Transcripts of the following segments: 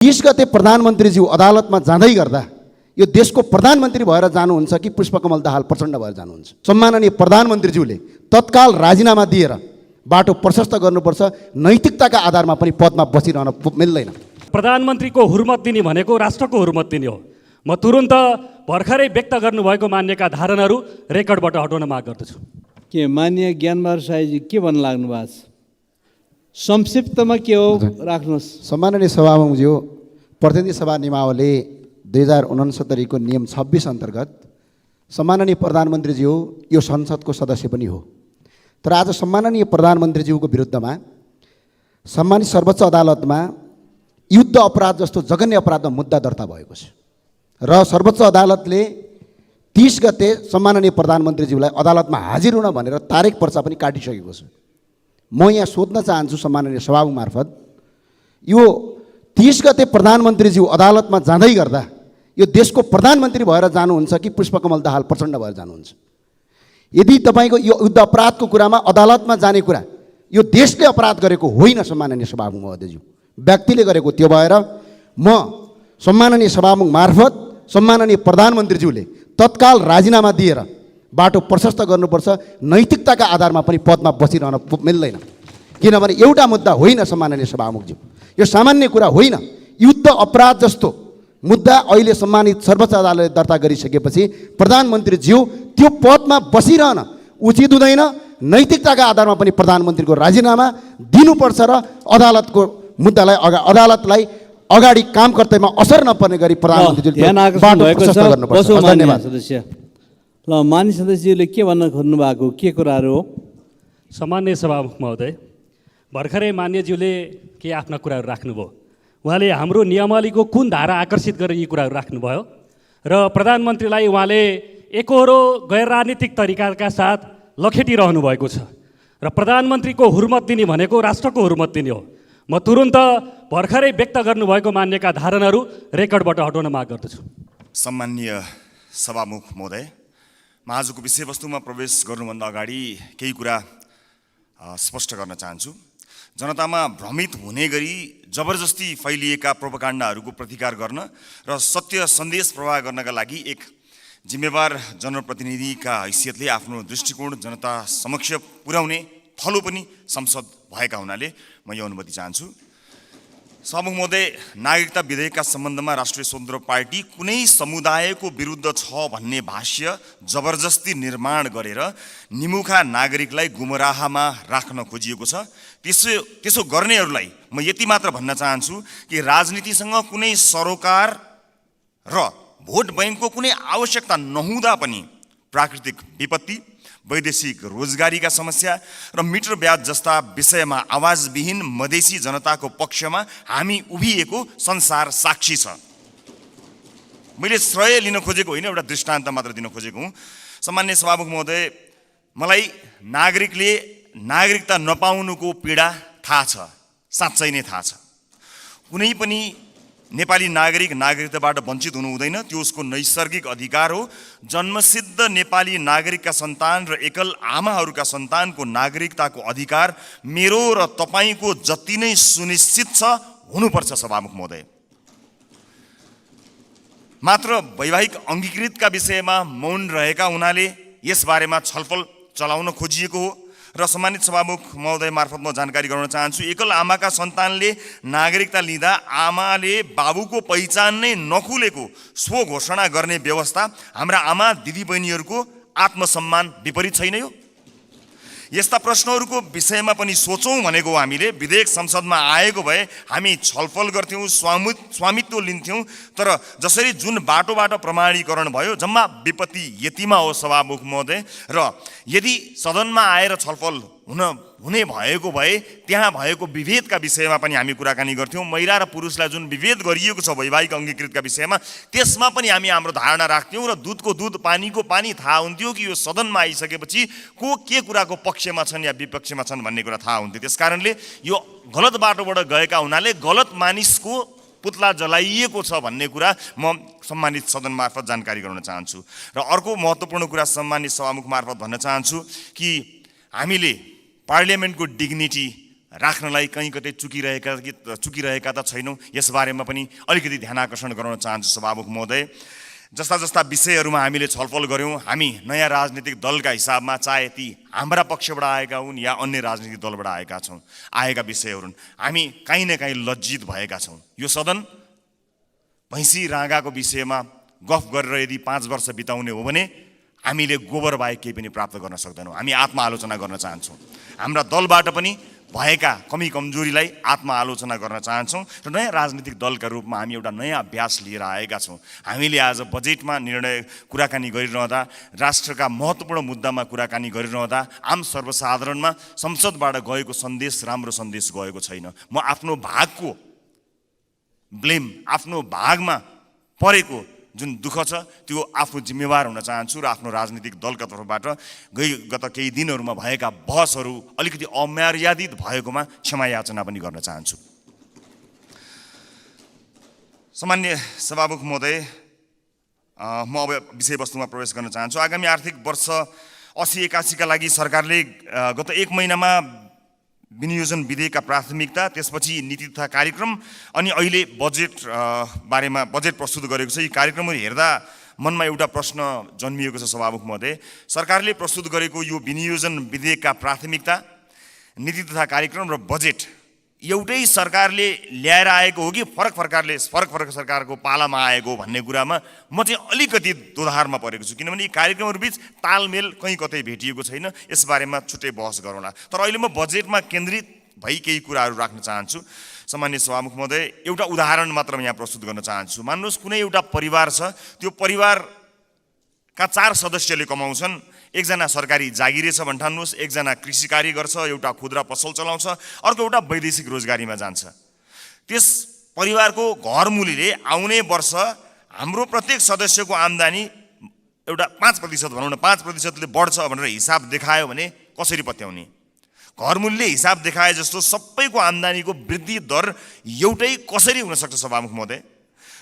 30 गते प्रधानमन्त्रीज्यू अदालतमा जाँदै गर्दा यो देशको प्रधानमन्त्री भएर जानुहुन्छ कि पुष्पकमल दाहाल प्रचण्ड भएर जानुहुन्छ? सम्माननीय प्रधानमन्त्रीज्यूले तत्काल राजीनामा दिएर बाटो प्रशस्त गर्नुपर्छ। नैतिकताका आधारमा पनि पदमा बसिरहन मिल्दैन। प्रधानमन्त्रीको हुर्मत दिने भनेको राष्ट्रको हुर्मत दिने हो। म तुरुन्त भर्खरै व्यक्त गर्नुभएको मान्यका धारणाहरू रेकर्डबाट हटाउन माग गर्दछु। के मान्य ज्ञानबहादुर शाहीजी के भन्न लाग्नु भएको छ? संक्षिप्तमा के हो राख्नुहोस्। सम्माननीय सभामुखज्यू, प्रतिनिधि सभा नियमावली 2069 को नियम 26 अन्तर्गत सम्माननीय प्रधानमन्त्रीज्यू यो संसदको सदस्य पनि हो। तर आज सम्माननीय प्रधानमन्त्रीज्यूको विरुद्धमा सम्मानित सर्वोच्च अदालतमा युद्ध अपराध जस्तो जघन्य अपराधमा मुद्दा दर्ता भएको छ र सर्वोच्च अदालतले 30 गते सम्माननीय प्रधानमन्त्रीज्यूलाई अदालतमा हाजिर हुन भनेर तारिक पर्चा पनि काटिसकेको छ। म यहाँ सोध्न चाहन्छु सम्माननीय सभामुख मार्फत, यो 30 गते प्रधानमन्त्रीज्यू अदालतमा जाँदै गर्दा यो देशको प्रधानमन्त्री भएर जानुहुन्छ कि पुष्पकमल दाहाल प्रचण्ड भएर जानुहुन्छ? यदि तपाईँको यो युद्ध अपराधको कुरामा अदालतमा जाने कुरा यो देशले अपराध गरेको होइन सम्माननीय सभामुख महोदयज्यू, व्यक्तिले गरेको, त्यो भएर म सम्माननीय सभामुख मार्फत सम्माननीय प्रधानमन्त्रीज्यूले तत्काल राजीनामा दिएर बाटो प्रशस्त गर्नुपर्छ। नैतिकताका आधारमा पनि पदमा बसिरहन मिल्दैन। किनभने एउटा मुद्दा होइन सम्माननीय सभामुखज्यू, यो सामान्य कुरा होइन। युद्ध अपराध जस्तो मुद्दा अहिले सम्मानित सर्वोच्च अदालतले दर्ता गरिसकेपछि प्रधानमन्त्रीज्यू त्यो पदमा बसिरहन उचित हुँदैन। नैतिकताका आधारमा पनि प्रधानमन्त्रीको राजीनामा दिनुपर्छ र अदालतको मुद्दालाई अदालतलाई अगाडि काम कर्तव्यमा असर नपर्ने गरी प्रधानमन्त्रीज्यूले बाटो प्रशस्त गर्नुपर्छ। धन्यवाद। सदस्य ल माननीय सदस्यले के भन्न खोज्नु भएको, के कुराहरू हो? सामान्य सभामुख महोदय, भर्खरै मान्यज्यूले के आफ्ना कुराहरू राख्नुभयो। उहाँले हाम्रो नियमावलीको कुन धारा आकर्षित गरेर यी कुराहरू राख्नुभयो र प्रधानमन्त्रीलाई उहाँले एकहोरो गैर राजनीतिक तरिकाका साथ लखेटिरहनु भएको छ र प्रधानमन्त्रीको हुर्मत दिने भनेको राष्ट्रको हुर्मत दिने हो। म तुरुन्त भर्खरै व्यक्त गर्नुभएको मान्यका धारणाहरू रेकर्डबाट हटाउन माग गर्दछु। सम्माननीय सभामुख महोदय, म आजको विषयवस्तुमा प्रवेश गर्नुभन्दा अगाडि केही कुरा स्पष्ट गर्न चाहन्छु। जनतामा भ्रमित हुने गरी जबरजस्ती फैलिएका प्रोपागान्डाहरूको प्रतिकार गर्न र सत्य सन्देश प्रवाह गर्नका लागि एक जिम्मेवार जनप्रतिनिधिका हैसियतले आफ्नो दृष्टिकोण जनता समक्ष पुर्याउने थलो पनि संसद भएका हुनाले म यो अनुमति चाहन्छु। सभामुख महोदय, नागरिकता विधेयकका सम्बन्धमा राष्ट्रिय स्वतन्त्र पार्टी कुनै समुदायको विरुद्ध छ भन्ने भाष्य जबरजस्ती निर्माण गरेर निमुखा नागरिकलाई गुमराहमा राख्न खोजिएको छ। त्यसो गर्नेहरूलाई म यति मात्र भन्न चाहन्छु कि राजनीतिसँग कुनै सरोकार र भोट बैंकको कुनै आवश्यकता नहुँदा पनि प्राकृतिक विपत्ति, वैदेशिक रोजगारीका समस्या र मिटर ब्याज जस्ता विषयमा आवाजविहीन मधेसी जनताको पक्षमा हामी उभिएको संसार साक्षी छ। मैले श्रेय लिन खोजेको होइन, एउटा दृष्टान्त मात्र दिन खोजेको हुँ। सम्मान्य सभामुख महोदय, मलाई नागरिकले नागरिकता नपाउनुको पीडा थाहा छ, साँच्चै नै थाहा छ। कुनै पनि नेपाली नागरिक नागरिकताबाट वञ्चित हुनु हुँदैन, त्यो उसको नैसर्गिक अधिकार हो। जन्मसिद्ध नेपाली नागरिकका सन्तान र एकल आमाहरूका सन्तानको नागरिकताको अधिकार मेरो र तपाईँको जति नै सुनिश्चित छ हुनुपर्छ। सभामुख महोदय, मात्र वैवाहिक अङ्गीकृतका विषयमा मौन रहेका हुनाले यसबारेमा छलफल चलाउन खोजिएको हो र सम्मानित सभामुख महोदय मार्फत म जानकारी गराउन चाहन्छु। एकल आमाका सन्तानले नागरिकता लिँदा आमाले बाबुको पहिचान नै नखुलेको स्व घोषणा गर्ने व्यवस्था हाम्रा आमा दिदीबहिनीहरूको आत्मसम्मान विपरीत छैन यो? यस्ता प्रश्नहरूको विषयमा पनि सोचौँ भनेको हामीले। विधेयक संसदमा आएको भए हामी छलफल गर्थ्यौँ, स्वामित्व लिन्थ्यौँ। तर जसरी जुन बाटोबाट प्रमाणीकरण भयो, जम्मा विपत्ति यतिमा हो सभामुख महोदय। र यदि सदनमा आएर छलफल हुने भएको भए त्यहाँ भएको विभेदका विषयमा पनि हामी कुराकानी गर्थ्यौँ। महिला र पुरुषलाई जुन विभेद गरिएको छ वैवाहिक अङ्गीकृतका विषयमा, त्यसमा पनि हामी हाम्रो धारणा राख्थ्यौँ र दुधको दुध पानीको पानी थाहा हुन्थ्यो कि यो सदनमा आइसकेपछि को के कुराको पक्षमा छन् या विपक्षमा छन् भन्ने कुरा थाहा हुन्थ्यो। त्यस कारणले यो गलत बाटोबाट गएका हुनाले गलत मानिसको पुतला जलाइएको छ भन्ने कुरा म सम्मानित सदन मार्फत जानकारी गराउन चाहन्छु। र अर्को महत्त्वपूर्ण कुरा सम्मानित सभामुख मार्फत भन्न चाहन्छु कि हामीले पार्लियामेन्टको डिग्निटी राख्नलाई कहीँ कतै चुकिरहेका त छैनौँ, यसबारेमा पनि अलिकति ध्यान आकर्षण गराउन चाहन्छु सभामुख महोदय। जस्ता जस्ता विषयहरूमा हामीले छलफल गऱ्यौँ, हामी नयाँ राजनीतिक दलका हिसाबमा, चाहे ती हाम्रा पक्षबाट आएका हुन् या अन्य राजनीतिक दलबाट आएका विषयहरू हुन्, हामी काहीँ न काहीँ लज्जित भएका छौँ। यो सदन भैँसी राँगाको विषयमा गफ गरेर यदि 5 वर्ष बिताउने हो भने हामीले गोबर बाहेक केही पनि प्राप्त गर्न सक्दैनौँ। हामी आत्मआलोचना गर्न चाहन्छौँ, हाम्रा दलबाट पनि भएका कमी कमजोरीलाई आत्मआलोचना गर्न चाहन्छौँ र नयाँ राजनीतिक दलका रूपमा हामी एउटा नयाँ अभ्यास लिएर आएका छौँ। हामीले आज बजेटमा कुराकानी गरिरहँदा, राष्ट्रका महत्त्वपूर्ण मुद्दामा कुराकानी गरिरहँदा आम सर्वसाधारणमा संसदबाट गएको सन्देश राम्रो सन्देश गएको छैन। म आफ्नो भागको ब्लेम, आफ्नो भागमा परेको जुन दुःख छ त्यो आफू जिम्मेवार हुन चाहन्छु र आफ्नो राजनीतिक दलका तर्फबाट गत केही दिनहरूमा भएका बहसहरू अलिकति अमर्यादित भएकोमा क्षमा याचना पनि गर्न चाहन्छु। सामान्य सभामुख महोदय, म अब विषयवस्तुमा प्रवेश गर्न चाहन्छु। आगामी आर्थिक वर्ष 80-81 का लागि सरकारले गत 1 महिनामा विनियोजन विधेयकका प्राथमिकता, त्यसपछि नीति तथा कार्यक्रम अनि अहिले बजेट बारेमा बजेट प्रस्तुत गरेको छ। यी कार्यक्रमहरू हेर्दा मनमा एउटा प्रश्न जन्मिएको छ सभामुख महोदय। सरकारले प्रस्तुत गरेको यो विनियोजन विधेयकका प्राथमिकता, नीति तथा कार्यक्रम र बजेट एउटै सरकारले ल्याएर आएको हो कि फरक फरक सरकारको पालामा आएको भन्ने कुरामा म चाहिँ अलिकति दोधारमा परेको छु, किनभने यी कार्यक्रमहरूबीच तालमेल कहीँ कतै भेटिएको छैन। यसबारेमा छुट्टै बहस गरौँला। तर अहिले म बजेटमा केन्द्रित भई केही कुराहरू राख्न चाहन्छु। सामान्य सभामुख महोदय, एउटा उदाहरण मात्र यहाँ प्रस्तुत गर्न चाहन्छु। मान्नुहोस् कुनै एउटा परिवार छ, त्यो परिवारका 4 सदस्यले कमाउँछन्। एकजना सरकारी जागिरे छ भन्ठान्नुहोस्, एकजना कृषि कार्य गर्छ, एउटा खुद्रा पसल चलाउँछ, अर्को एउटा वैदेशिक रोजगारीमा जान्छ। त्यस परिवारको घरमुलीले आउने वर्ष हाम्रो प्रत्येक सदस्यको आम्दानी एउटा 5% भनौँ न, 5%ले बढ्छ भनेर हिसाब देखायो भने कसरी पत्याउने? घरमुलीले हिसाब देखाए जस्तो सबैको आम्दानीको वृद्धि दर एउटै कसरी हुनसक्छ सभामुख महोदय?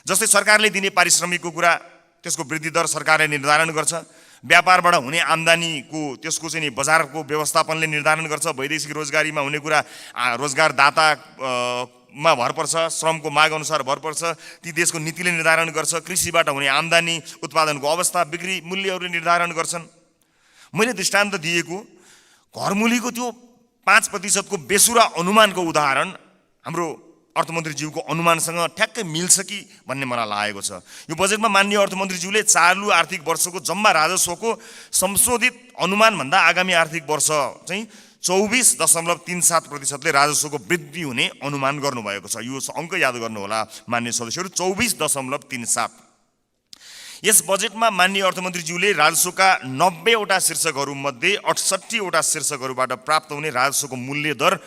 जस्तै सरकारले दिने पारिश्रमिकको कुरा, त्यसको वृद्धि दर सरकारले निर्धारण गर्छ। व्यापारबाट हुने आम्दानीको त्यसको चाहिँ बजारको व्यवस्थापनले निर्धारण गर्छ। वैदेशिक रोजगारीमा हुने कुरा रोजगारदातामा भर पर्छ, श्रमको माग अनुसार भर पर्छ, ती देशको नीतिले निर्धारण गर्छ। कृषिबाट हुने आम्दानी, उत्पादनको अवस्था, बिक्री मूल्यहरूले निर्धारण गर्छन्। मैले दृष्टान्त दिएको घरमुलीको त्यो 5% को बेसुरा अनुमानको उदाहरण हाम्रो अर्थमन्त्रीज्यूको अनुमानसँग ठ्याक्कै मिल्छ कि भन्ने मलाई लागेको छ। यो बजेटमा माननीय अर्थमन्त्रीज्यूले चालु आर्थिक वर्षको जम्मा राजस्वको संशोधित अनुमानभन्दा आगामी आर्थिक वर्ष चाहिँ 24.37%ले राजस्वको वृद्धि हुने अनुमान गर्नुभएको छ। यो अङ्क याद गर्नुहोला माननीय सदस्यहरू, 24.37। यस बजेटमा माननीय अर्थमन्त्रीज्यूले राजस्वका 90 वटा शीर्षकहरूमध्ये 68 वटा शीर्षकहरूबाट प्राप्त हुने राजस्वको मूल्य दर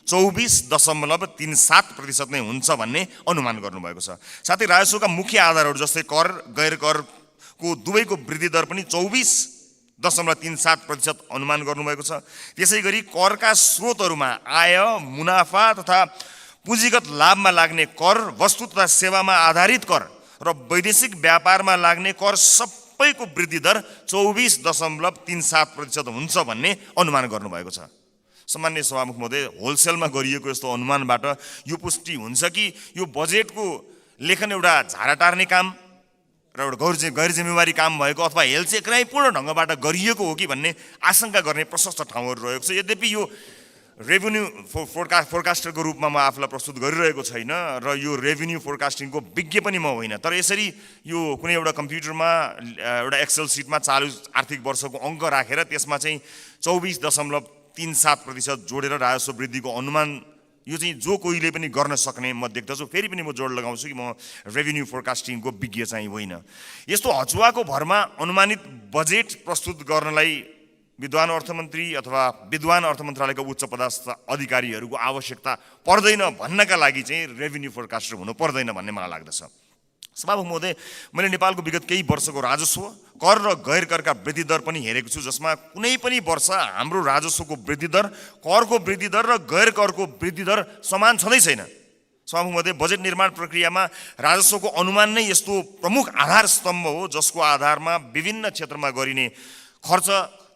24.37% नै हुन्छ भन्ने अनुमान गर्नुभएको छ। साथै राजस्वका मुख्य आधारहरू जस्तै कर, गैर करको दुवैको वृद्धि दर पनि 24.37% अनुमान गर्नुभएको छ। त्यसै गरी करका स्रोतहरूमा आय, मुनाफा तथा पुँजीगत लाभमा लाग्ने कर, वस्तु तथा सेवामा आधारित कर र वैदेशिक व्यापारमा लाग्ने कर सबैको वृद्धि दर 24.37% हुन्छ भन्ने अनुमान गर्नुभएको छ। सामान्य सभामुख महोदय, होलसेलमा गरिएको यस्तो अनुमानबाट यो पुष्टि हुन्छ कि यो बजेटको लेखन एउटा झारा टार्ने काम र एउटा गैर जिम्मेवारी काम भएको अथवा हेलचेक्राइपूर्ण ढङ्गबाट गरिएको हो कि भन्ने आशंका गर्ने प्रशस्त ठाउँहरू रहेको छ। यद्यपि यो रेभेन्यू फोरकास्टरको रूपमा म आफूलाई प्रस्तुत गरिरहेको छैन र यो रेभेन्यू फोरकास्टिङको विज्ञ पनि म होइन, तर यसरी यो कुनै एउटा कम्प्युटरमा एउटा एक्सेल सिटमा चालु आर्थिक वर्षको अङ्क राखेर त्यसमा चाहिँ 24.37% जोडेर राजस्व वृद्धिको अनुमान, यो चाहिँ जो कोहीले पनि गर्न सक्ने म देख्दछु। फेरि पनि म जोड लगाउँछु कि म रेभेन्यू फोरकास्टिङको विज्ञ चाहिँ होइन। यस्तो हचुवाको भरमा अनुमानित बजेट प्रस्तुत गर्नलाई विद्वान अर्थमन्त्री अथवा विद्वान अर्थ मन्त्रालयका उच्च पदस्थ अधिकारीहरूको आवश्यकता पर्दैन भन्नका लागि चाहिँ रेभेन्यू फोरकास्टर हुनु पर्दैन भन्ने मलाई लाग्दछ। सभामुख महोदय, मैले नेपालको विगत केही वर्षको राजस्व, कर र गैर करका वृद्धि दर पनि हेरेको छु, जसमा कुनै पनि वर्ष हाम्रो राजस्वको वृद्धि दर, करको वृद्धि दर र गैर करको वृद्धि दर समान छँदै छैन। सभामुख महोदय, बजेट निर्माण प्रक्रियामा राजस्वको अनुमान नै यस्तो प्रमुख आधार स्तम्भ हो जसको आधारमा विभिन्न क्षेत्रमा गरिने खर्च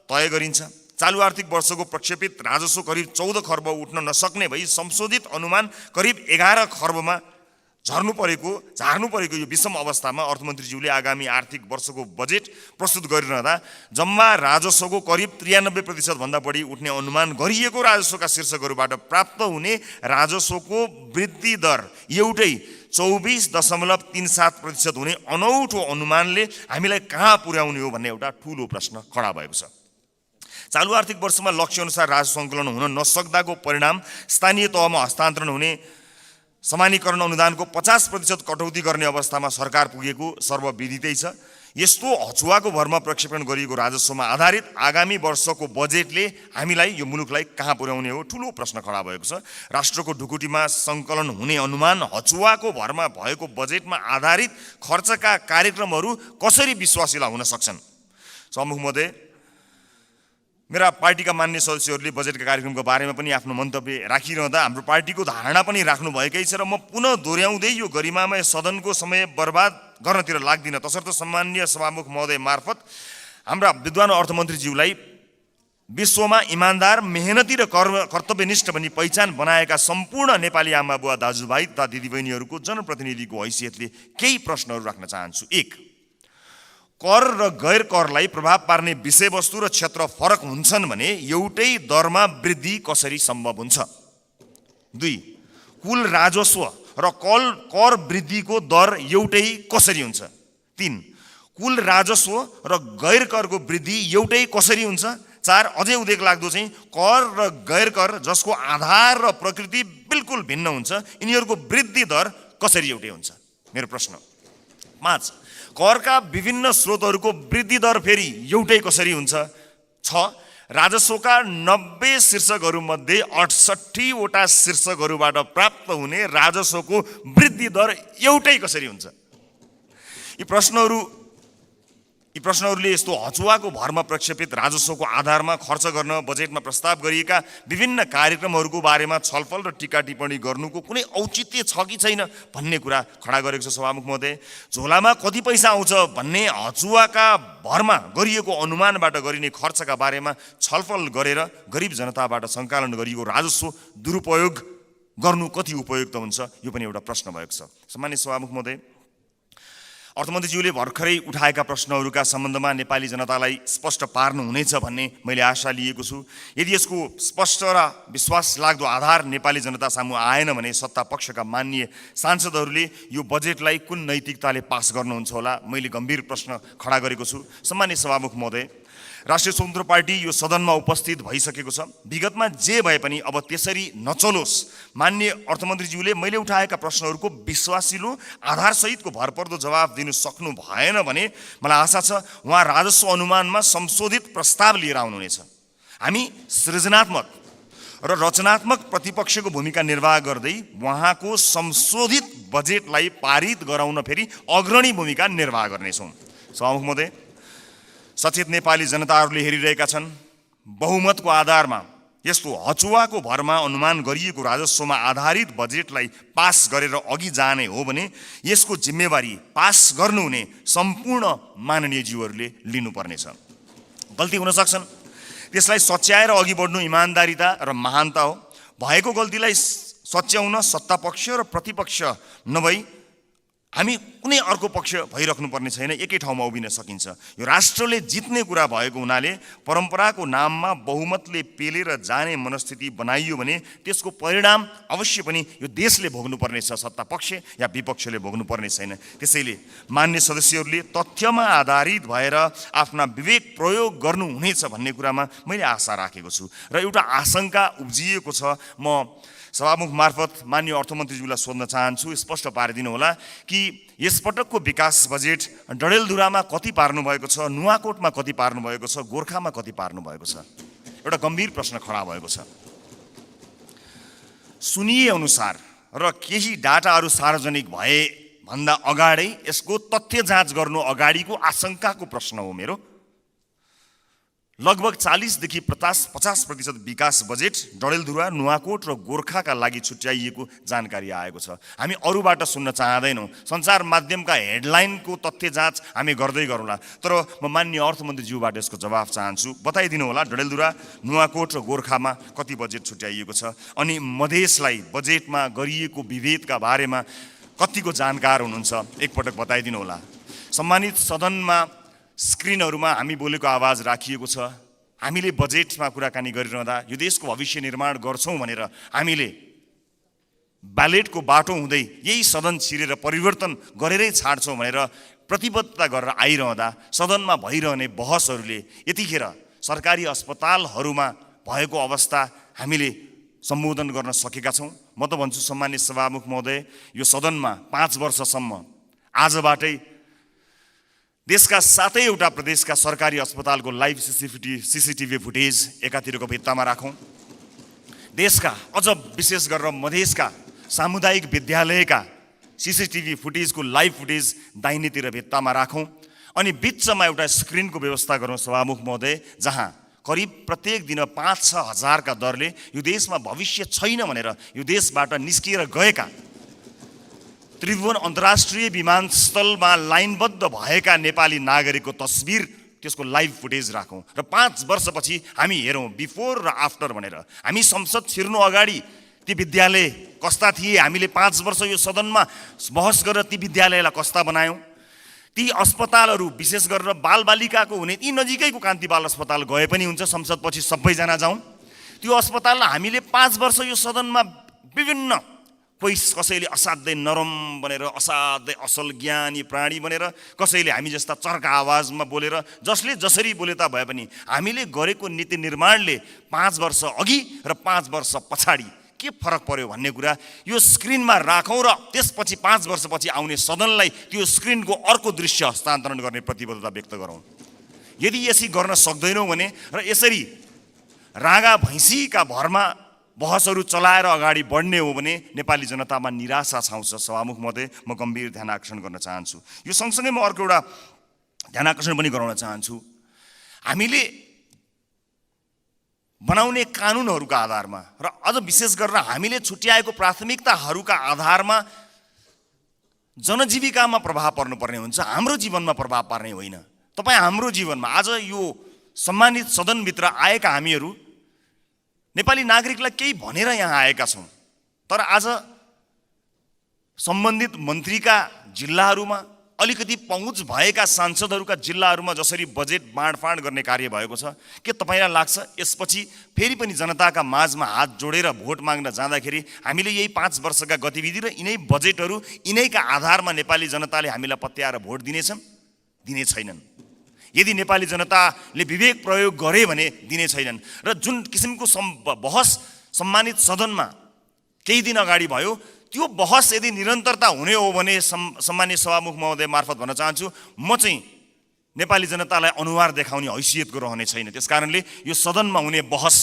तय गरिन्छ। चालु आर्थिक वर्षको प्रक्षेपित राजस्व करिब 14 खर्ब उठ्न नसक्ने भई संशोधित अनुमान करिब 11 खर्बमा झार्नु परेको यो विषम अवस्थामा अर्थमन्त्रीज्यूले आगामी आर्थिक वर्षको बजेट प्रस्तुत गरिरहँदा जम्मा राजस्वको करिब 93% भन्दा बढी उठ्ने अनुमान गरिएको राजस्वका शीर्षकहरूबाट प्राप्त हुने राजस्वको वृद्धि दर एउटै 24.37% हुने अनौठो अनुमानले हामीलाई कहाँ पुर्याउने हो भन्ने एउटा ठूलो प्रश्न खडा भएको छ। चालु आर्थिक वर्षमा लक्ष्य अनुसार राजस्व सङ्कलन हुन नसक्दाको परिणाम स्थानीय तहमा हस्तान्तरण हुने समानीकरण अनुदानको 50% कटौती गर्ने अवस्थामा सरकार पुगेको सर्वविदितै छ। यस्तो हचुवाको भरमा प्रक्षेपण गरिएको राजस्वमा आधारित आगामी वर्षको बजेटले हामीलाई यो मुलुकलाई कहाँ पुर्याउने हो ठूलो प्रश्न खडा भएको छ। राष्ट्रको ढुकुटीमा सङ्कलन हुने अनुमान हचुवाको भरमा भएको बजेटमा आधारित खर्चका कार्यक्रमहरू कसरी विश्वासिला हुन सक्छन्? सभामुख महोदय, मेरा पार्टीका मान्य सदस्यहरूले बजेटका कार्यक्रमको बारेमा पनि आफ्नो मन्तव्य राखिरहँदा हाम्रो पार्टीको धारणा पनि राख्नुभएकै छ र म पुनः दोहोऱ्याउँदै यो गरिमामय सदनको समय बर्बाद गर्नतिर लाग्दिनँ। तसर्थ सम्माननीय सभामुख महोदय मार्फत हाम्रा विद्वान अर्थमन्त्रीज्यूलाई विश्वमा इमान्दार, मेहनती र कर्तव्यनिष्ठ भनी पहिचान बनाएका सम्पूर्ण नेपाली आमा बुवा दाजुभाइ तथा दिदीबहिनीहरूको जनप्रतिनिधिको हैसियतले केही प्रश्नहरू राख्न चाहन्छु। 1, कर र गैर करलाई प्रभाव पार्ने विषयवस्तु र क्षेत्र फरक हुन्छन् भने एउटै दरमा वृद्धि कसरी सम्भव हुन्छ? 2, कुल राजस्व र कर वृद्धिको दर एउटै कसरी हुन्छ? 3, कुल राजस्व र गैर करको वृद्धि एउटै कसरी हुन्छ? 4, अझै उदेक लाग्दो चाहिँ कर र गैर कर जसको आधार र प्रकृति बिल्कुल भिन्न हुन्छ, यिनीहरूको वृद्धि दर कसरी एउटै हुन्छ? मेरो प्रश्न। 5, करका विभिन्न स्रोतहरूको वृद्धि दर फेरि एउटै कसरी हुन्छ? 6, राजस्वका 90 शीर्षकहरूमध्ये 68 वटा शीर्षकहरूबाट प्राप्त हुने राजस्वको वृद्धि दर एउटै कसरी हुन्छ? यी प्रश्नहरूले यस्तो हचुवाको भरमा प्रक्षेपित राजस्वको आधारमा खर्च गर्न बजेटमा प्रस्ताव गरिएका विभिन्न कार्यक्रमहरूको बारेमा छलफल र टीका टिप्पणी गर्नुको कुनै औचित्य छ कि छैन भन्ने कुरा खडा गरेको छ। सभामुख महोदय, झोलामा कति पैसा आउँछ भन्ने हचुवाका भरमा गरिएको अनुमानबाट गरिने खर्चका बारेमा छलफल गरेर गरिब जनताबाट सङ्कलन गरिएको राजस्व दुरुपयोग गर्नु कति उपयुक्त हुन्छ, यो पनि एउटा प्रश्न भएको छ। सम्माननीय सभामुख महोदय, अर्थमन्त्रीज्यूले भर्खरै उठाएका प्रश्नहरूका सम्बन्धमा नेपाली जनतालाई स्पष्ट पार्नुहुनेछ भन्ने मैले आशा लिएको छु। यदि यसको स्पष्ट र विश्वास लाग्दो आधार नेपाली जनता सामु आएन भने सत्ता पक्षका माननीय सांसदहरूले यो बजेटलाई कुन नैतिकताले पास गर्नुहुन्छ होला, मैले गम्भीर प्रश्न खडा गरेको छु। सम्माननीय सभामुख महोदय, राष्ट्रिय स्वतन्त्र पार्टी यो सदनमा उपस्थित भइसकेको छ। विगतमा जे भए पनि अब त्यसरी नचलोस्। माननीय अर्थमन्त्रीज्यूले मैले उठाएका प्रश्नहरूको विश्वासिलो आधारसहितको भरपर्दो जवाब दिनु सक्नु भएन भने मलाई आशा छ उहाँ राजस्व अनुमानमा संशोधित प्रस्ताव लिएर आउनुहुनेछ। हामी सृजनात्मक र रचनात्मक प्रतिपक्षको भूमिका निर्वाह गर्दै उहाँको संशोधित बजेटलाई पारित गराउन फेरि अग्रणी भूमिका निर्वाह गर्नेछौँ। सभामुख महोदय, सचेत नेपाली जनताहरूले हेरिरहेका छन्। बहुमतको आधारमा यस्तो हचुवाको भरमा अनुमान गरिएको राजस्वमा आधारित बजेटलाई पास गरेर अघि जाने हो भने यसको जिम्मेवारी पास गर्नुहुने सम्पूर्ण माननीयज्यूहरूले लिनुपर्नेछ। गल्ती हुन सक्छन्, त्यसलाई सच्याएर अघि बढ्नु इमान्दारिता र महानता हो। भएको गल्तीलाई सच्याउन सत्तापक्ष र प्रतिपक्ष नभई हामी कुनै अर्को पक्ष भइराख्नु पर्ने छैन, एकै ठाउँमा उभिन सकिन्छ। यो राष्ट्रले जित्ने कुरा भएको हुनाले परम्पराको नाममा बहुमतले पेलेर जाने मनस्थिति बनाइयो भने त्यसको परिणाम अवश्य पनि यो देशले भोग्नुपर्ने छ, सत्ता पक्ष या विपक्षले भोग्नुपर्ने छैन। त्यसैले मान्य सदस्यहरूले तथ्यमा आधारित भएर आफ्ना विवेक प्रयोग गर्नुहुनेछ भन्ने कुरामा मैले आशा राखेको छु र एउटा आशंका उब्जिएको छ। म सभामुख मार्फत मान्य अर्थमन्त्रीज्यूलाई सोध्न चाहन्छु, स्पष्ट पारिदिनु होला कि यसपटकको विकास बजेट डडेलधुरामा कति पार्नु भएको छ, नुवाकोटमा कति पार्नु भएको छ, गोर्खामा कति पार्नु भएको छ? एउटा गम्भीर प्रश्न खडा भएको छ। सुनिए अनुसार र केही डाटाहरू सार्वजनिक भए भन्दा अगाडै यसको तथ्य जाँच गर्नु अगाडिको आशंकाको प्रश्न हो मेरो। लगभग 40देखि 50% विकास बजेट डडेलधुरा, नुवाकोट र गोर्खाका लागि छुट्याइएको जानकारी आएको छ। हामी अरूबाट सुन्न चाहदैनौँ। सञ्चार माध्यमका हेडलाइनको तथ्य जाँच हामी गर्दै गरौँला। तर म माननीय अर्थमन्त्रीज्यूबाट यसको जवाफ चाहन्छु। बताइदिनु होला डडेलधुरा, नुवाकोट र गोर्खामा कति बजेट छुट्याइएको छ, अनि मधेसलाई बजेटमा गरिएको विभेदका बारेमा कतिको जानकार हुनुहुन्छ, एकपटक बताइदिनु होला। सम्मानित सदनमा स्क्रिनहरूमा हामी बोलेको आवाज राखिएको छ। हामीले बजेटमा कुराकानी गरिरहँदा यो देशको भविष्य निर्माण गर्छौँ भनेर हामीले ब्यालेटको बाटो हुँदै यही सदन छिरेर परिवर्तन गरेरै छाड्छौँ भनेर प्रतिबद्धता गरेर आइरहँदा सदनमा भइरहने बहसहरूले यतिखेर सरकारी अस्पतालहरूमा भएको अवस्था हामीले सम्बोधन गर्न सकेका छौँ। म त भन्छु सम्मानित सभामुख महोदय, यो सदनमा 5 वर्षसम्म आजबाटै देशका 7वटा प्रदेशका सरकारी अस्पतालको लाइभ सीसीटीभी फुटेज एकातिरको भित्तामा राखौँ। देशका अझ विशेष गरेर मधेसका सामुदायिक विद्यालयका सीसीटीभी फुटेजको लाइभ फुटेज दाहिनेतिर भित्तामा राखौँ। अनि बिचमा एउटा स्क्रिनको व्यवस्था गरौँ सभामुख महोदय, जहाँ करिब प्रत्येक दिन 5-6 हजारका दरले यो देशमा भविष्य छैन भनेर यो देशबाट निस्किएर गएका त्रिभुवन अन्तर्राष्ट्रिय विमानस्थलमा लाइनबद्ध भएका नेपाली नागरिकको तस्बिर, त्यसको लाइभ फुटेज राखौँ र 5 वर्षपछि हामी हेरौँ बिफोर र आफ्टर भनेर। हामी संसद छिर्नु अगाडि ती विद्यालय कस्ता थिए, हामीले 5 वर्ष यो सदनमा बहस गरेर ती विद्यालयलाई कस्ता बनायौँ। ती अस्पतालहरू विशेष गरेर बालबालिकाको हुने ती नजिकैको कान्ति बाल अस्पताल गए पनि हुन्छ, संसदपछि सबैजना जाउँ। त्यो अस्पताललाई हामीले 5 वर्ष यो सदनमा विभिन्न कसैले असाध्यै नरम बनेर असाध्यै असल ज्ञानी प्राणी बनेर, कसैले हामी जस्ता चर्का आवाजमा बोलेर, जसले जसरी बोले भए पनि हामीले गरेको नीति निर्माणले 5 वर्ष अघि र 5 वर्ष पछाडि के फरक पर्यो भन्ने कुरा यो स्क्रिनमा राखौँ र त्यसपछि 5 वर्षपछि आउने सदनलाई त्यो स्क्रिनको अर्को दृश्य हस्तान्तरण गर्ने प्रतिबद्धता व्यक्त गरौँ। यदि यसरी गर्न सक्दैनौँ भने र यसरी रागा भैँसीका भरमा बहसहरू चलाएर अगाडि बढ्ने हो भने नेपाली जनतामा निराशा छाउँछ। सभामुख महोदय, म गम्भीर ध्यान आकर्षण गर्न चाहन्छु। यो सँगसँगै म अर्को एउटा ध्यान आकर्षण पनि गराउन चाहन्छु। हामीले बनाउने कानुनहरूका आधारमा र अझ विशेष गरेर हामीले छुट्याएको प्राथमिकताहरूका आधारमा जनजीविकामा प्रभाव पर्नुपर्ने हुन्छ, हाम्रो जीवनमा प्रभाव पार्ने होइन। तपाईँ हाम्रो जीवनमा आज यो सम्मानित सदनभित्र आएका हामीहरू नेपाली नागरिकलाई केही भनेर यहाँ आएका छौँ, तर आज सम्बन्धित मन्त्रीका जिल्लाहरूमा, अलिकति पहुँच भएका सांसदहरूका जिल्लाहरूमा जसरी बजेट बाँडफाँड गर्ने कार्य भएको छ, के तपाईँलाई लाग्छ यसपछि फेरि पनि जनताका माझमा हात जोडेर भोट माग्न जाँदाखेरि हामीले यही 5 वर्षका गतिविधि र यिनै बजेटहरू यिनैका आधारमा नेपाली जनताले हामीलाई पत्याएर भोट दिनेछन्? दिने छैनन्। यदि नेपाली जनताले विवेक प्रयोग गरे भने दिने छैनन्। र जुन किसिमको बहस सम्मानित सदनमा केही दिन अगाडि भयो, त्यो बहस यदि निरन्तरता हुने हो भने सम्मानित सभामुख महोदय मार्फत भन्न चाहन्छु, म चाहिँ नेपाली जनतालाई अनुहार देखाउने हैसियतको रहने छैन। त्यसकारणले यो सदनमा हुने बहस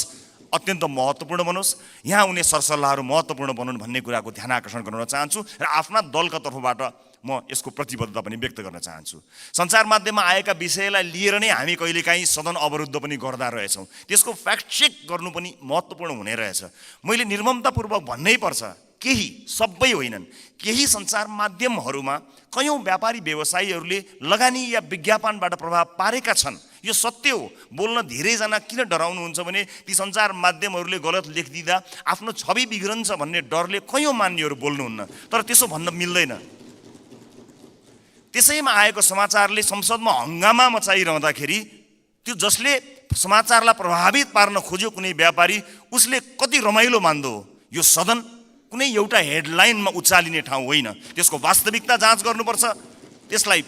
अत्यन्त महत्त्वपूर्ण बनोस्, यहाँ हुने सरसल्लाहहरू महत्त्वपूर्ण बनुन् भन्ने कुराको ध्यान आकर्षण गर्न चाहन्छु र आफ्ना दलका तर्फबाट म यसको प्रतिबद्धता पनि व्यक्त गर्न चाहन्छु। सञ्चार माध्यममा आएका विषयलाई लिएर नै हामी कहिलेकाहीँ सदन अवरुद्ध पनि गर्दा रहेछौँ। त्यसको फ्याक्ट चेक गर्नु पनि महत्त्वपूर्ण हुने रहेछ। मैले निर्ममतापूर्वक भन्नै पर्छ, केही, सबै होइनन्, केही सञ्चार माध्यमहरूमा कयौँ व्यापारी व्यवसायीहरूले लगानी या विज्ञापनबाट प्रभाव पारेका छन्। यो सत्य हो। बोल्न धेरैजना किन डराउनुहुन्छ भने ती सञ्चार माध्यमहरूले गलत लेखिदिँदा आफ्नो छवि बिग्रन्छ भन्ने डरले कयौँ मान्यहरू बोल्नुहुन्न, तर त्यसो भन्न मिल्दैन। त्यसैमा आएको समाचारले संसदमा हङ्गामा मचाइरहँदाखेरि त्यो जसले समाचारलाई प्रभावित पार्न खोज्यो कुनै व्यापारी, उसले कति रमाइलो मान्दो हो। यो सदन कुनै एउटा हेडलाइनमा उचालिने ठाउँ होइन। त्यसको वास्तविकता जाँच गर्नुपर्छ, त्यसलाई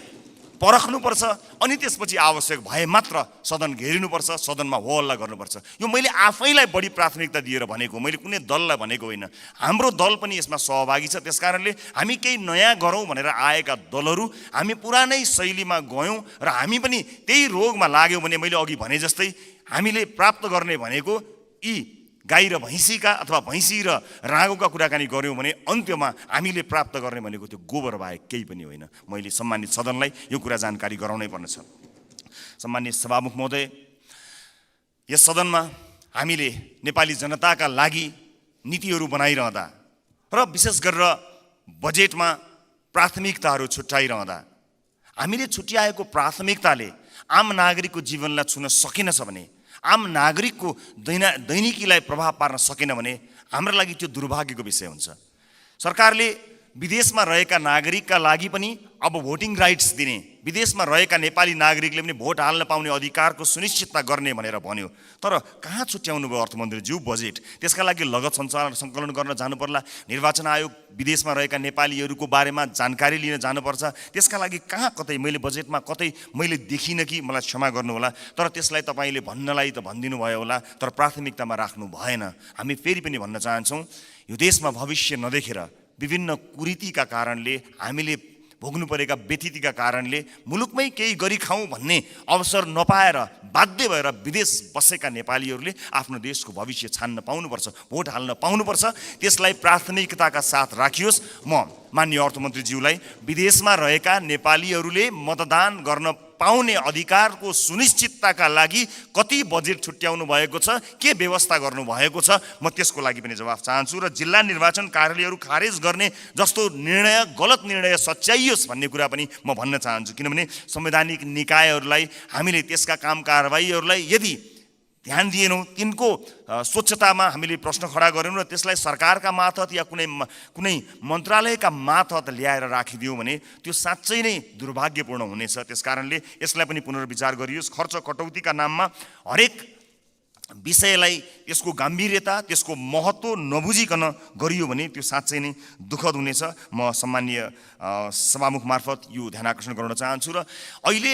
परख्नुपर्छ, अनि त्यसपछि आवश्यक भए मात्र सदन घेरिनुपर्छ, सदनमा हो हल्ला गर्नुपर्छ। यो मैले आफैलाई बढी प्राथमिकता दिएर भनेको, मैले कुनै दललाई भनेको होइन। हाम्रो दल पनि यसमा सहभागी छ। त्यसकारणले हामी केही नयाँ गरौँ भनेर आएका दलहरू हामी पुरानै शैलीमा गयौँ र हामी पनि त्यही रोगमा लाग्यौँ भने मैले अघि भने जस्तै हामीले प्राप्त गर्ने भनेको यी गाई र भैँसीका अथवा भैँसी र राँगोका कुराकानी गऱ्यौँ भने अन्त्यमा हामीले प्राप्त गर्ने भनेको त्यो गोबर बाहेक केही पनि होइन। मैले सम्मानित सदनलाई यो कुरा जानकारी गराउनै पर्नेछ। सम्मानित सभामुख महोदय, यस सदनमा हामीले नेपाली जनताका लागि नीतिहरू बनाइरहँदा र विशेष गरेर बजेटमा प्राथमिकताहरू छुट्याइरहँदा हामीले छुट्याएको प्राथमिकताले आम नागरिकको जीवनलाई छुन सकेनछ भने, आम नागरिकको दैनिकीलाई प्रभाव पार्न सकेन भने हाम्रो लागि त्यो दुर्भाग्यको विषय हुन्छ। सरकारले विदेशमा रहेका नागरिकका लागि पनि अब भोटिङ राइट्स दिने, विदेशमा रहेका नेपाली नागरिकले पनि भोट हाल्न पाउने अधिकारको सुनिश्चितता गर्ने भनेर भन्यो। तर कहाँ छुट्याउनु भयो अर्थमन्त्रीज्यू बजेट? त्यसका लागि लगत सङ्कलन गर्न जानु पर्ला, निर्वाचन आयोग विदेशमा रहेका नेपालीहरूको बारेमा जानकारी लिन जानुपर्छ। त्यसका लागि कहाँ कतै मैले बजेटमा कतै मैले देखिनँ कि, मलाई क्षमा गर्नुहोला, तर त्यसलाई तपाईँले भन्नलाई त भनिदिनु भयो होला, तर प्राथमिकतामा राख्नु भएन। हामी फेरि पनि भन्न चाहन्छौँ, यो देशमा भविष्य नदेखेर विभिन्न कुरीतिका कारणले, हामीले भोग्नु परेका व्यथितिका कारणले मुलुकमै केही गरी खाउँ भन्ने अवसर नपाएर बाध्य भएर विदेश बसेका नेपालीहरूले आफ्नो देशको भविष्य छान्न पाउनुपर्छ, भोट हाल्न पाउनुपर्छ। त्यसलाई प्राथमिकताका साथ राखियोस्। म माननीय अर्थमन्त्रीज्यूलाई विदेशमा रहेका नेपालीहरूले मतदान गर्न पाउने अधिकारको सुनिश्चितताका लागि कति बजेट छुट्याउनु भएको छ, के व्यवस्था गर्नुभएको छ, म त्यसको लागि पनि जवाफ चाहन्छु। र जिल्ला निर्वाचन कार्यालयहरू खारेज गर्ने जस्तो निर्णय, गलत निर्णय सच्याइयोस् भन्ने कुरा पनि म भन्न चाहन्छु। किनभने संवैधानिक निकायहरूलाई, हामीले त्यसका काम कारबाहीहरूलाई यदि ध्यान दिएनौँ, तिनको स्वच्छतामा हामीले प्रश्न खडा गरेनौँ र त्यसलाई सरकारका मार्फत या कुनै मन्त्रालयका मार्फत ल्याएर राखिदियौँ भने त्यो साँच्चै नै दुर्भाग्यपूर्ण हुनेछ। त्यसकारणले यसलाई पनि पुनर्विचार गरियोस्। खर्च कटौतीका नाममा हरेक विषयलाई त्यसको गम्भीरता, त्यसको महत्त्व नबुझिकन गरियो भने त्यो साँच्चै नै दुःखद हुनेछ। म सम्मानीय सभामुख मार्फत यो ध्यान आकर्षण गर्न चाहन्छु। र अहिले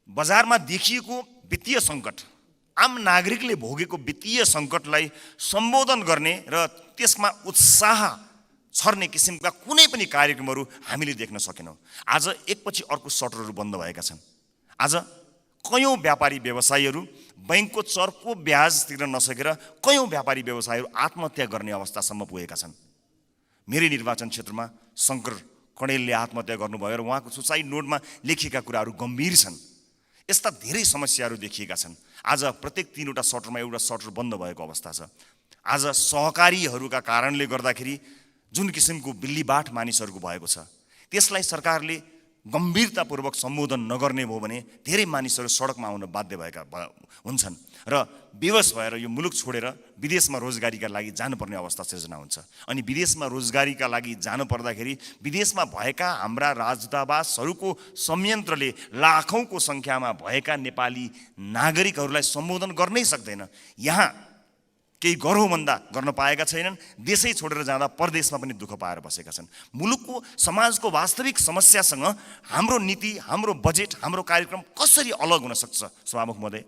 बजारमा देखिएको वित्तीय सङ्कट, आम नागरिकले भोगेको वित्तीय सङ्कटलाई सम्बोधन गर्ने र त्यसमा उत्साह छर्ने किसिमका कुनै पनि कार्यक्रमहरू हामीले देख्न सकेनौँ। आज एकपछि अर्को सटरहरू बन्द भएका छन्। आज कयौँ व्यापारी व्यवसायीहरू बैंकको चर्को ब्याज तिर्न नसकेर कयौँ व्यापारी व्यवसायीहरू आत्महत्या गर्ने अवस्थासम्म पुगेका छन्। मेरै निर्वाचन क्षेत्रमा शङ्कर कणेलले आत्महत्या गर्नुभयो र उहाँको सुसाइड नोटमा लेखिएका कुराहरू गम्भीर छन्। यस्ता धेरै समस्याहरू देखिएका छन्। आज प्रत्येक 3वटा सटरमा एउटा सटर बन्द भएको अवस्था छ। आज सहकारीहरूका कारणले गर्दाखेरि जुन किसिमको बिल्लीबाट मानिसहरूको भएको छ, त्यसलाई सरकारले गम्भीरतापूर्वक सम्बोधन नगर्ने भयो भने धेरै मानिसहरू सडकमा आउन बाध्य भएका हुन्छन् र बेवस भएर यो मुलुक छोडेर विदेशमा रोजगारीका लागि जानुपर्ने अवस्था सिर्जना हुन्छ। अनि विदेशमा रोजगारीका लागि जानु पर्दाखेरि विदेशमा भएका हाम्रा राजदूतावासहरूको संयन्त्रले लाखौँको सङ्ख्यामा भएका नेपाली नागरिकहरूलाई सम्बोधन गर्नै सक्दैन। यहाँ केही गरौँ भन्दा गर्न पाएका छैनन्। देशै छोडेर जाँदा परदेशमा पनि दुःख पाएर बसेका छन्। मुलुकको समाजको वास्तविक समस्यासँग हाम्रो नीति, हाम्रो बजेट, हाम्रो कार्यक्रम कसरी अलग हुन सक्छ? सभामुख महोदय,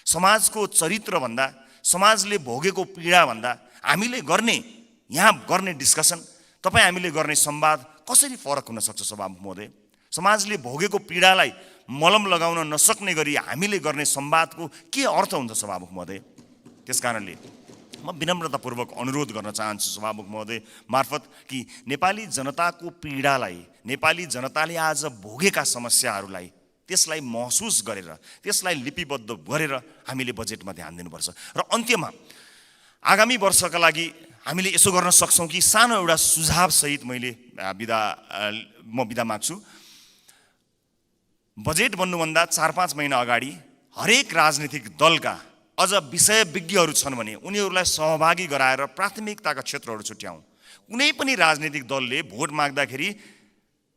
समाजको चरित्रभन्दा, समाजले भोगेको पीडाभन्दा हामीले यहाँ गर्ने डिस्कसन, तपाईँ हामीले गर्ने संवाद कसरी फरक हुन सक्छ? सभामुख महोदय, समाजले भोगेको पीडालाई मलम लगाउन नसक्ने गरी हामीले गर्ने संवादको के अर्थ हुन्छ? सभामुख महोदय, त्यसकारणले म विनम्रतापूर्वक अनुरोध गर्न चाहन्छु सभामुख महोदय मार्फत कि नेपाली जनताको पीडालाई, नेपाली जनताले आज भोगेका समस्याहरूलाई, त्यसलाई महसुस गरेर, त्यसलाई लिपिबद्ध गरेर हामीले बजेटमा ध्यान दिनुपर्छ। र अन्त्यमा आगामी वर्षका लागि हामीले यसो गर्न सक्छौँ कि सानो एउटा सुझावसहित म बिदा माग्छु। बजेट बन्नुभन्दा 4-5 महिना अगाडि हरेक राजनीतिक दलका अझ विषयविज्ञहरू छन् भने उनीहरूलाई सहभागी गराएर प्राथमिकताका क्षेत्रहरू छुट्याउँ। कुनै पनि राजनीतिक दलले भोट माग्दाखेरि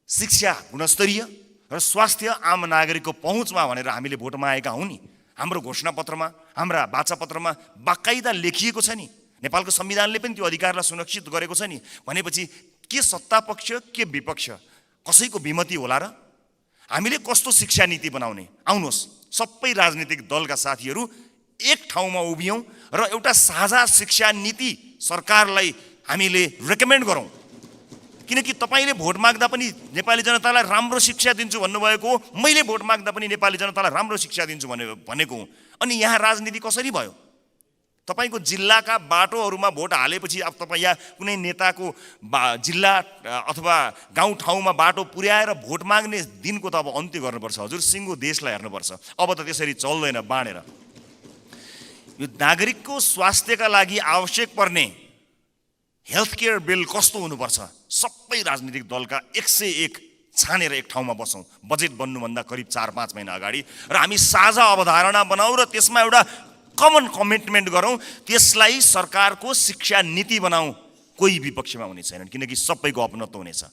शिक्षा गुणस्तरीय र स्वास्थ्य आम नागरिकको पहुँचमा भनेर हामीले भोट मागेका हौँ नि। हाम्रो घोषणापत्रमा, हाम्रा वाचापत्रमा बाकाइदा लेखिएको छ नि। नेपालको संविधानले पनि त्यो अधिकारलाई सुनिश्चित गरेको छ नि। भनेपछि के सत्तापक्ष के विपक्ष कसैको विमति होला र? हामीले कस्तो शिक्षा नीति बनाउने? आउनुहोस् सबै राजनीतिक दलका साथीहरू एक ठाउँमा उभियौँ र एउटा साझा शिक्षा नीति सरकारलाई हामीले रेकमेन्ड गरौँ। किनकि तपाईँले भोट माग्दा पनि नेपाली जनतालाई राम्रो शिक्षा दिन्छु भन्नुभएको हो, मैले भोट माग्दा पनि नेपाली जनतालाई राम्रो शिक्षा दिन्छु भनेको हो। अनि यहाँ राजनीति कसरी भयो? तपाईँको जिल्लाका बाटोहरूमा भोट हालेपछि अब तपाईँ यहाँ कुनै नेताको जिल्ला अथवा गाउँठाउँमा बाटो पुर्याएर भोट माग्ने दिनको त अब अन्त्य गर्नुपर्छ। हजुर सिङ्गो देशलाई हेर्नुपर्छ। अब त त्यसरी चल्दैन बाँडेर। यो नागरिकको स्वास्थ्यका लागि आवश्यक पर्ने हेल्थ केयर बिल कस्तो हुनुपर्छ, सबै राजनीतिक दलका 101 छानेर एक ठाउँमा बसौँ बजेट बन्नुभन्दा करिब 4-5 महिना अगाडि, र हामी साझा अवधारणा बनाऊ र त्यसमा एउटा कमन कमिटमेन्ट गरौँ, त्यसलाई सरकारको शिक्षा नीति बनाऊ। कोही विपक्षमा हुने छैनन्, किनकि सबैको अपनत्व हुनेछ।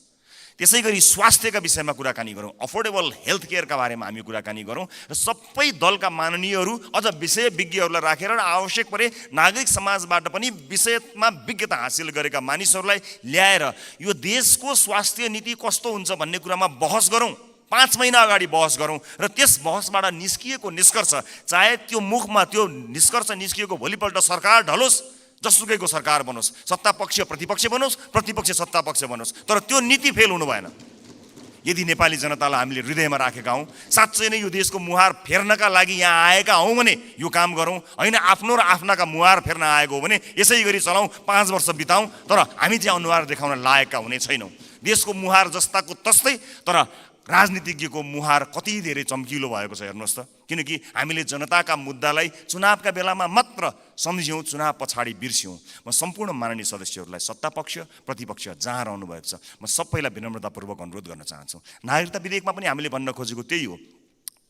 त्यसै गरी स्वास्थ्यका विषयमा कुराकानी गरौँ, अफोर्डेबल हेल्थ केयरका बारेमा हामी कुराकानी गरौँ र सबै दलका माननीयहरू अझ विषय विज्ञहरूलाई राखेर र आवश्यक परे नागरिक समाजबाट पनि विषयमा विज्ञता हासिल गरेका मानिसहरूलाई ल्याएर यो देशको स्वास्थ्य नीति कस्तो हुन्छ भन्ने कुरामा बहस गरौँ। 5 महिना अगाडि बहस गरौँ र त्यस बहसबाट निस्किएको निष्कर्ष, चाहे त्यो मुखमा त्यो निष्कर्ष निस्किएको भोलिपल्ट सरकार ढलोस्, जसुकैको सरकार बनोस्, सत्ता पक्ष प्रतिपक्ष बनोस्, प्रतिपक्ष सत्ता पक्ष बनोस्, तर त्यो नीति फेल हुनु भएन। यदि नेपाली जनतालाई हामीले हृदयमा राखेका हौँ, साँच्चै नै यो देशको मुहार फेर्नका लागि यहाँ आएका हौँ भने यो काम गरौँ, होइन आफ्नो र आफ्नाका मुहार फेर्न आएको हो भने यसै गरी चलाउँ, 5 वर्ष बिताउँ, तर हामी चाहिँ अनुहार देखाउन लायकका हुने छैनौँ। देशको मुहार जस्ताको तस्तै, तर राजनीतिज्ञको मुहार कति धेरै चम्किलो भएको छ हेर्नुहोस् त। किनकि हामीले जनताका मुद्दालाई चुनावका बेलामा मात्र सम्झ्यौँ, चुनाव पछाडि बिर्स्यौँ। म सम्पूर्ण माननीय सदस्यहरूलाई, सत्ता पक्ष प्रतिपक्ष जहाँ रहनु भएको छ, म सबैलाई विनम्रतापूर्वक अनुरोध गर्न चाहन्छु। नागरिकता विधेयकमा पनि हामीले भन्न खोजेको त्यही हो,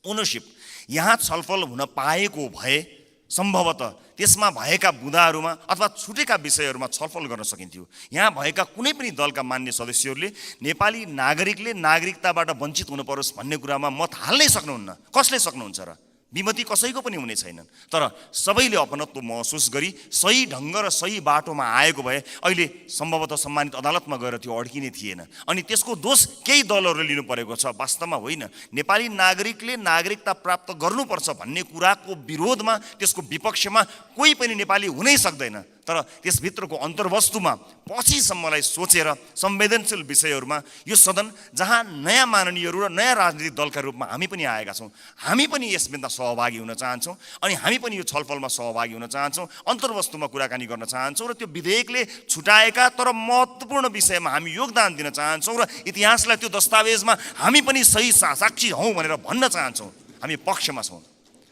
ओनरसिप यहाँ छलफल हुन पाएको भए सम्भवतः त्यसमा भएका बुँदाहरूमा अथवा छुटेका विषयहरूमा छलफल गर्न सकिन्थ्यो। यहाँ भएका कुनै पनि दलका मान्य सदस्यहरूले नेपाली नागरिकले नागरिकताबाट वञ्चित हुन परोस् भन्ने कुरामा मत हाल्नै सक्नुहुन्न। कसले सक्नुहुन्छ र? विमति कसैको पनि हुने छैनन्, तर सबैले अपनत्व महसुस गरी सही ढङ्ग र सही बाटोमा आएको भए अहिले सम्भवतः सम्मानित अदालतमा गएर त्यो अड्किने थिएन। अनि त्यसको दोष केही दलहरूले लिनु परेको छ, वास्तवमा होइन। नेपाली नागरिकले नागरिकता प्राप्त गर्नुपर्छ भन्ने कुराको विरोधमा, त्यसको विपक्षमा कोही पनि नेपाली हुनै सक्दैन। तर त्यसभित्रको अन्तर्वस्तुमा पछिसम्मलाई सोचेर संवेदनशील विषयहरूमा यो सदन जहाँ नयाँ माननीयहरू र नयाँ राजनीतिक दलका रूपमा हामी पनि आएका छौँ, हामी पनि यसमा सहभागी हुन चाहन्छौँ अनि हामी पनि यो छलफलमा सहभागी हुन चाहन्छौँ, अन्तर्वस्तुमा कुराकानी गर्न चाहन्छौँ र त्यो विधेयकले छुटाएका तर महत्त्वपूर्ण विषयमा हामी योगदान दिन चाहन्छौँ र इतिहासलाई त्यो दस्तावेजमा हामी पनि सही साक्षी हौँ भनेर भन्न चाहन्छौँ। हामी पक्षमा छौँ।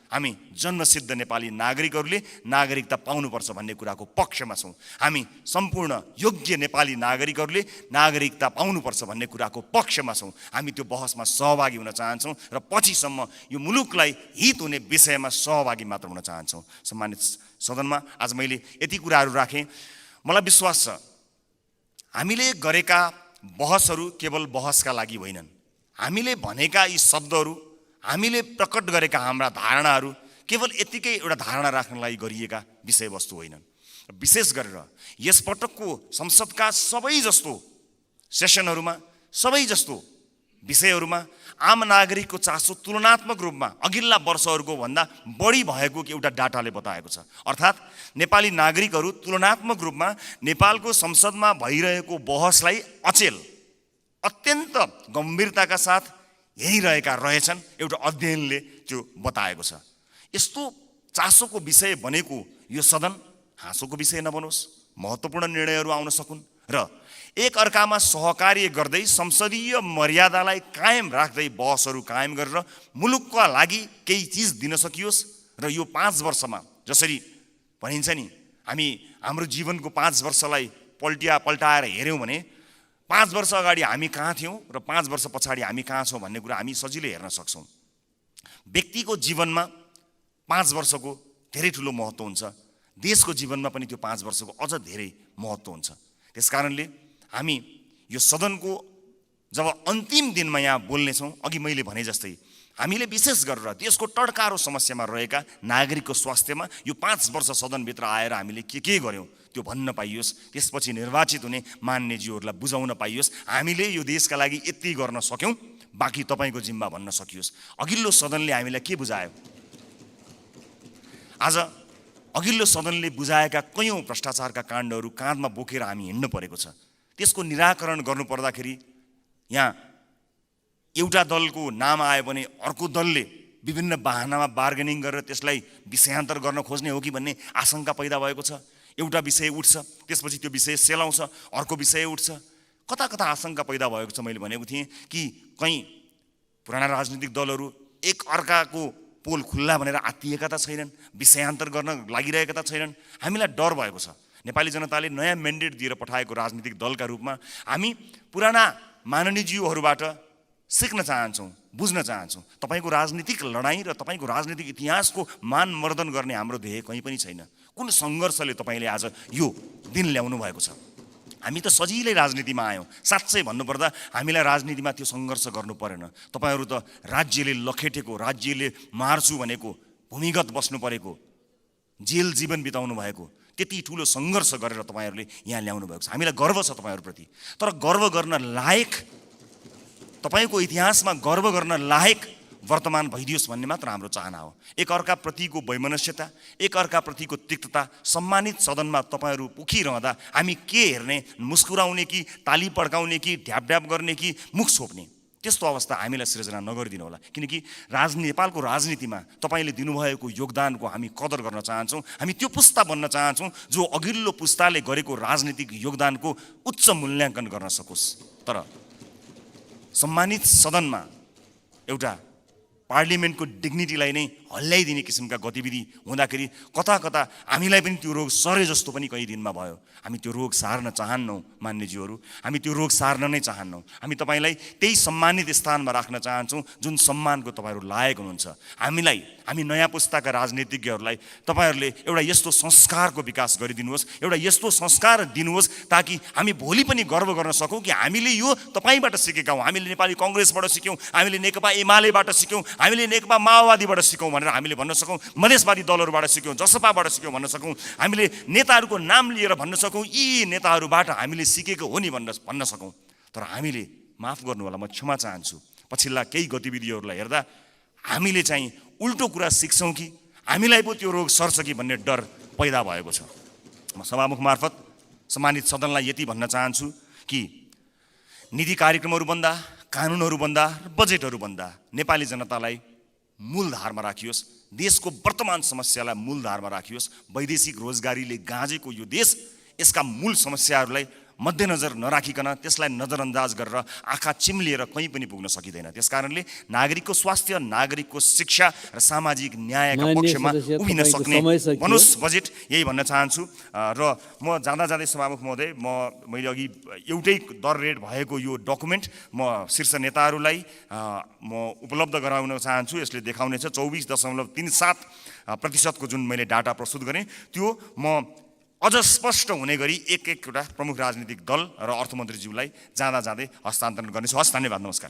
हामी जन्मसिद्ध नेपाली नागरिकहरूले नागरिकता पाउनुपर्छ भन्ने कुराको पक्षमा छौँ। हामी सम्पूर्ण योग्य नेपाली नागरिकहरूले नागरिकता पाउनुपर्छ भन्ने कुराको पक्षमा छौँ। हामी त्यो बहसमा सहभागी हुन चाहन्छौँ र पछिसम्म यो मुलुकलाई हित हुने विषयमा सहभागी मात्र हुन चाहन्छौँ। सम्मानित सदनमा आज मैले यति कुराहरू राखेँ। मलाई विश्वास छ हामीले गरेका बहसहरू केवल बहसका लागि होइनन्। हामीले भनेका यी शब्दहरू, हामीले प्रकट गरेका हाम्रा धारणाहरू केवल यतिकै एउटा धारणा राख्नलाई गरिएका विषयवस्तु होइनन्। विशेष गरेर यसपटकको संसदका सबै जस्तो सेसनहरूमा, सबै जस्तो विषयहरूमा आम नागरिकको चासो तुलनात्मक रूपमा अघिल्ला वर्षहरूको भन्दा बढी भएको एउटा डाटाले बताएको छ। अर्थात् नेपाली नागरिकहरू तुलनात्मक रूपमा नेपालको संसदमा भइरहेको बहसलाई अचेल, अत्यन्त गम्भीरताका साथ हेरिरहेका रहेछन्। एउटा अध्ययनले त्यो बताएको छ। यस्तो चासोको विषय बनेको यो सदन हाँसोको विषय नबनोस्, महत्त्वपूर्ण निर्णयहरू आउन सकुन् र एक अर्कामा सहकार्य गर्दै संसदीय मर्यादालाई कायम राख्दै बहसहरू कायम गरेर मुलुकका लागि केही चिज दिन सकियोस्। र यो 5 वर्षमा जसरी भनिन्छ नि, हामी हाम्रो जीवनको 5 वर्षलाई पल्टाएर हेऱ्यौँ भने 5 वर्ष अगाडि हामी कहाँ थियौँ र 5 वर्ष पछाडि हामी कहाँ छौँ भन्ने कुरा हामी सजिलै हेर्न सक्छौँ। व्यक्तिको जीवनमा 5 वर्षको धेरै ठुलो महत्त्व हुन्छ, देशको जीवनमा पनि त्यो 5 वर्षको अझ धेरै महत्त्व हुन्छ। त्यसकारणले हामी यो सदनको जब अन्तिम दिनमा यहाँ बोल्नेछौँ, अघि मैले भने जस्तै हामीले विशेष गरेर देशको टड्कारो समस्यामा रहेका नागरिकको स्वास्थ्यमा यो 5 वर्ष सदनभित्र आएर हामीले के गर्यौँ त्यो भन्न पाइयोस्। त्यसपछि निर्वाचित हुने मान्यज्यूहरूलाई बुझाउन पाइयोस् हामीले यो देशका लागि यति गर्न सक्यौँ, बाँकी तपाईँको जिम्मा भन्न सकियोस्। अघिल्लो सदनले हामीलाई के बुझायो? आज अघिल्लो सदनले बुझाएका कयौँ भ्रष्टाचारका काण्डहरू काँधमा बोकेर हामी हिँड्नु परेको छ। त्यसको निराकरण गर्नुपर्दाखेरि यहाँ एउटा दलको नाम आयो भने अर्को दलले विभिन्न बहानामा बार्गेनिङ गरेर त्यसलाई विषयान्तर गर्न खोज्ने हो कि भन्ने आशंका पैदा भएको छ। एउटा विषय उठ्छ, त्यसपछि त्यो विषय सेलाउँछ, अर्को विषय उठ्छ। कता कता आशंका पैदा भएको छ। मैले भनेको थिएँ कि कहीँ पुराना राजनीतिक दलहरू एक अर्काको पोल खुल्ला भनेर आत्तिएका त छैनन्, विषयान्तर गर्न लागिरहेका त छैनन्। हामीलाई डर भएको छ। नेपाली जनताले नयाँ म्यान्डेट दिएर पठाएको राजनीतिक दलका रूपमा हामी पुराना माननीयज्यूहरूबाट सिक्न चाहन्छौँ, बुझ्न चाहन्छौँ। तपाईँको राजनीतिक लडाइँ र तपाईँको राजनीतिक इतिहासको मानमर्दन गर्ने हाम्रो ध्येय कहीँ पनि छैन। कुन सङ्घर्षले तपाईँले आज यो दिन ल्याउनु भएको छ? हामी त सजिलै राजनीतिमा आयौँ। साँच्चै भन्नुपर्दा हामीलाई राजनीतिमा त्यो सङ्घर्ष गर्नु परेन। तपाईँहरू त राज्यले लखेटेको, राज्यले मार्छु भनेको, भूमिगत बस्नु परेको, जेल जीवन बिताउनु भएको त्यति ठुलो सङ्घर्ष गरेर तपाईँहरूले यहाँ ल्याउनु भएको छ। हामीलाई गर्व छ तपाईँहरूप्रति। तर गर्व गर्न लायक, तपाईँको इतिहासमा गर्व गर्न लायक वर्तमान भइदियोस् भन्ने मात्र हाम्रो चाहना हो। एकअर्काप्रतिको वैमनस्यता, एकअर्काप्रतिको तिक्तता, सम्मानित सदनमा तपाईँहरू उखिरहँदा हामी के हेर्ने, मुस्कुराउने कि ताली पड्काउने कि ढ्यापढ्याप गर्ने कि मुख छोप्ने, त्यस्तो अवस्था हामीलाई सिर्जना नगरिदिनु होला। किनकि नेपालको राजनीतिमा तपाईँले दिनुभएको योगदानको हामी कदर गर्न चाहन्छौँ। हामी त्यो पुस्ता बन्न चाहन्छौँ जो अघिल्लो पुस्ताले गरेको राजनीतिक योगदानको उच्च मूल्याङ्कन गर्न सकोस्। तर सम्मानित सदनमा एउटा पार्लिमेन्टको डिग्निटीलाई नै हल्ल्याइदिने किसिमका गतिविधि हुँदाखेरि कता कता हामीलाई पनि त्यो रोग सरे जस्तो पनि कहीँ दिनमा भयो। हामी त्यो रोग सार्न चाहन्नौँ मान्यज्यूहरू, हामी त्यो रोग सार्न नै चाहन्नौँ। हामी तपाईँलाई त्यही सम्मानित स्थानमा राख्न चाहन्छौँ जुन सम्मानको तपाईँहरू लायक हुनुहुन्छ। हामी नयाँ पुस्ताका राजनीतिज्ञहरूलाई तपाईँहरूले एउटा यस्तो संस्कारको विकास गरिदिनुहोस्, एउटा यस्तो संस्कार दिनुहोस् ताकि हामी भोलि पनि गर्व गर्न सकौँ कि हामीले यो तपाईँबाट सिकेका हौँ। हामीले नेपाली कङ्ग्रेसबाट सिक्यौँ, हामीले नेकपा एमालेबाट सिक्यौँ, हामीले नेकपा माओवादीबाट सिक्यौँ भनेर हामीले भन्न सकौँ, मधेसवादी दलहरूबाट सिक्यौँ, जसपाबाट सिक्यौँ भन्न सकौँ, हामीले नेताहरूको नाम लिएर भन्न सकौँ यी नेताहरूबाट हामीले सिकेको हो नि भन्न सकौँ। तर हामीले, माफ गर्नु होला, म क्षमा चाहन्छु, पछिल्ला केही गतिविधिहरूलाई हेर्दा हामीले चाहिँ उल्टो कुरा सिक्छौँ कि हामीलाई पो त्यो रोग सर्छ कि भन्ने डर पैदा भएको छ। म सभामुख मार्फत सम्मानित सदनलाई यति भन्न चाहन्छु कि नीति कार्यक्रमहरू बन्दा, कानुनहरू बन्दा र बजेटहरू बन्दा नेपाली जनतालाई मूलधारमा राखियोस्, देशको वर्तमान समस्यालाई मूलधारमा राखियोस्। वैदेशिक रोजगारीले गाँजेको यो देश, यसका मूल समस्याहरूलाई मध्यनजर नराखिकन त्यसलाई नजरअन्दाज गरेर आँखा चिम्लिएर कहीँ पनि पुग्न सकिँदैन। त्यसकारणले नागरिकको स्वास्थ्य, नागरिकको शिक्षा र सामाजिक न्यायका पक्षमा उभिन सक्ने बनोस् बजेट, यही भन्न चाहन्छु। र म जाँदै सभामुख महोदय, मैले अघि एउटै दर रेट भएको यो डकुमेन्ट म शीर्ष नेताहरूलाई म उपलब्ध गराउन चाहन्छु। यसले देखाउनेछ 24.37% जुन मैले डाटा प्रस्तुत गरेँ त्यो म अझ स्पष्ट हुने गरी एक-एकवटा प्रमुख राजनीतिक दल र अर्थमन्त्रीज्यूलाई जाँदै हस्तान्तरण गर्नेछु। हस्, धन्यवाद, नमस्कार।